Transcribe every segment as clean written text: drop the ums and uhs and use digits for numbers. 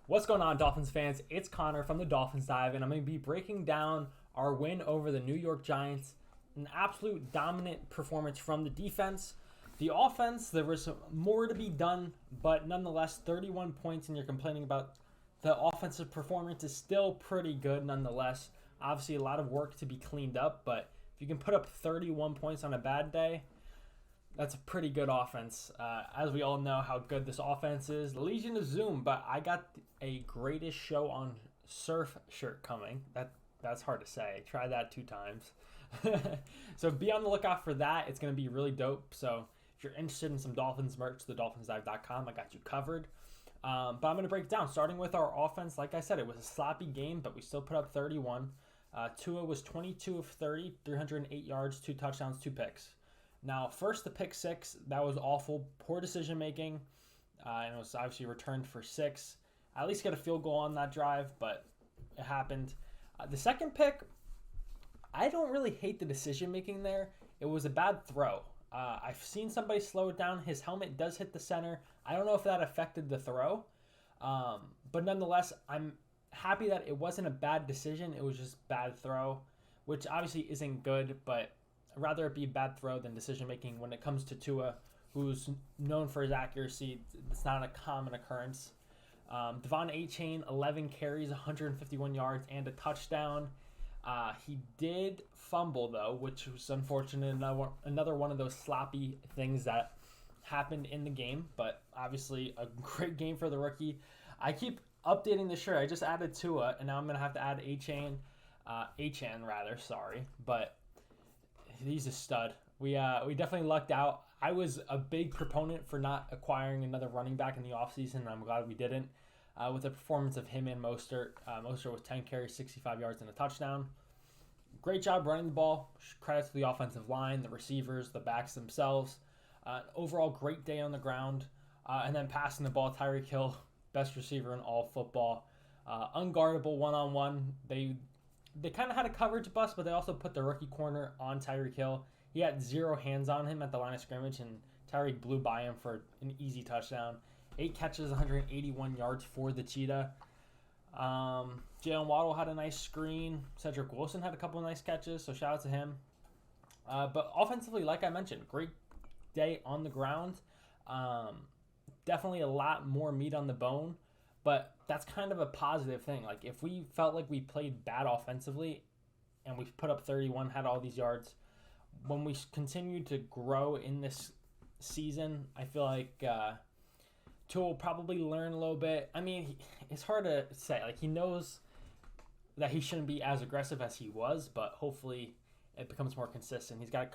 What's going on, Dolphins fans? It's Connor from the Dolphins Dive, and I'm going to be breaking down our win over the New York Giants. An absolute dominant performance from the defense. The offense, there was more to be done, but nonetheless, 31 points, and you're complaining about the offensive performance is still pretty good nonetheless. Obviously, a lot of work to be cleaned up, but if you can put up 31 points on a bad day, that's a pretty good offense. As we all know how good this offense is. The Legion of Zoom, but I got a greatest show on surf shirt coming. That's hard to say. Try that 2 times. So be on the lookout for that. It's going to be really dope. So if you're interested in some Dolphins merch, thedolphinsdive.com, I got you covered. But I'm going to break it down, starting with our offense. Like I said, it was a sloppy game, but we still put up 31. Tua was 22 of 30, 308 yards, 2 touchdowns, 2 picks. Now, first, the pick 6, that was awful. Poor decision making, and it was obviously returned for 6. At least get a field goal on that drive, but it happened. The second pick, I don't really hate the decision making there. It was a bad throw. I've seen somebody slow it down. His helmet does hit the center. I don't know if that affected the throw, but nonetheless, I'm happy that it wasn't a bad decision. It was just bad throw, which obviously isn't good, but I'd rather it be bad throw than decision making when it comes to Tua, who's known for his accuracy. It's not a common occurrence. Devon A-Chain, 11 carries, 151 yards, and a touchdown. He did fumble, though, which was unfortunate. Another one of those sloppy things that happened in the game, but obviously a great game for the rookie. I keep updating the shirt. I just added Tua, and now I'm going to have to add A-Chain. A-Chan, rather, sorry. But he's a stud. We definitely lucked out. I was a big proponent for not acquiring another running back in the offseason, and I'm glad we didn't. With the performance of him and Mostert. Mostert with 10 carries, 65 yards, and a touchdown. Great job running the ball. Credit to the offensive line, the receivers, the backs themselves. Overall, great day on the ground. And then passing the ball, Tyreek Hill, best receiver in all football. Unguardable one-on-one. They kind of had a coverage bust, but they also put the rookie corner on Tyreek Hill. He had 0 hands on him at the line of scrimmage, and Tyreek blew by him for an easy touchdown. 8 catches, 181 yards for the Cheetah. Jalen Waddle had a nice screen. Cedric Wilson had a couple of nice catches, so shout out to him. But offensively, like I mentioned, great day on the ground. Definitely a lot more meat on the bone. But that's kind of a positive thing. Like, if we felt like we played bad offensively and we put up 31, had all these yards, when we continue to grow in this season, I feel like Tua will probably learn a little bit. I mean, it's hard to say. Like, he knows that he shouldn't be as aggressive as he was, but hopefully it becomes more consistent. He's got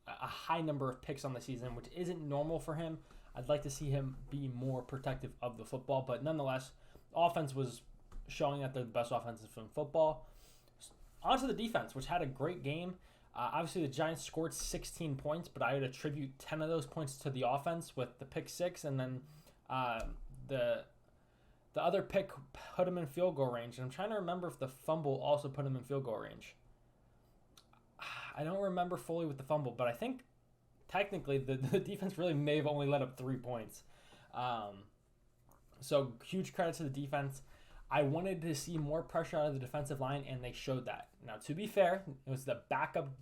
a high number of picks on the season, which isn't normal for him. I'd like to see him be more protective of the football, but nonetheless, offense was showing that they're the best offensive in football. On to the defense, which had a great game. Obviously, the Giants scored 16 points, but I would attribute 10 of those points to the offense with the pick 6, and then the other pick put him in field goal range. And I'm trying to remember if the fumble also put him in field goal range. I don't remember fully with the fumble, but I think technically the defense really may have only let up 3 points. So huge credit to the defense. I wanted to see more pressure out of the defensive line, and they showed that. Now, to be fair, it was the backup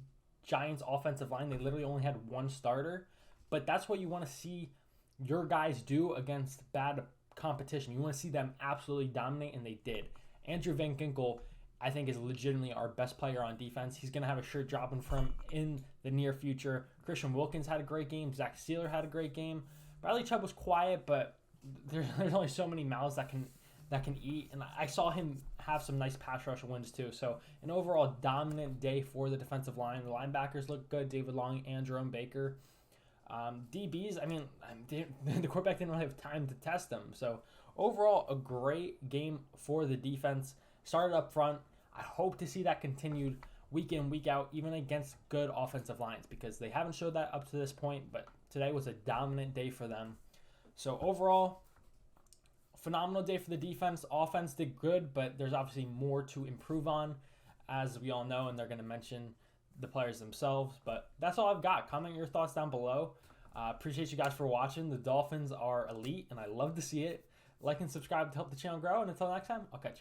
Giants offensive line. They literally only had 1 starter, but that's what you want to see your guys do against bad competition. You want to see them absolutely dominate, and they did. Andrew Van Ginkel, I think, is legitimately our best player on defense. He's going to have a shirt dropping from him in the near future. Christian Wilkins had a great game. Zach Sealer had a great game. Bradley Chubb was quiet, but there's only so many mouths that can eat. And I saw him have some nice pass rush wins too. So an overall dominant day for the defensive line. The linebackers look good. David Long and Jerome Baker. DBs, I mean, the quarterback didn't really have time to test them. So overall, a great game for the defense. Started up front. I hope to see that continued week in, week out, even against good offensive lines, because they haven't showed that up to this point, but today was a dominant day for them. So overall, phenomenal day for the defense. Offense did good, but there's obviously more to improve on, as we all know, and they're going to mention the players themselves. But that's all I've got. Comment your thoughts down below. Appreciate you guys for watching. The Dolphins are elite, and I love to see it. Like and subscribe to help the channel grow. And until next time, I'll catch y'all.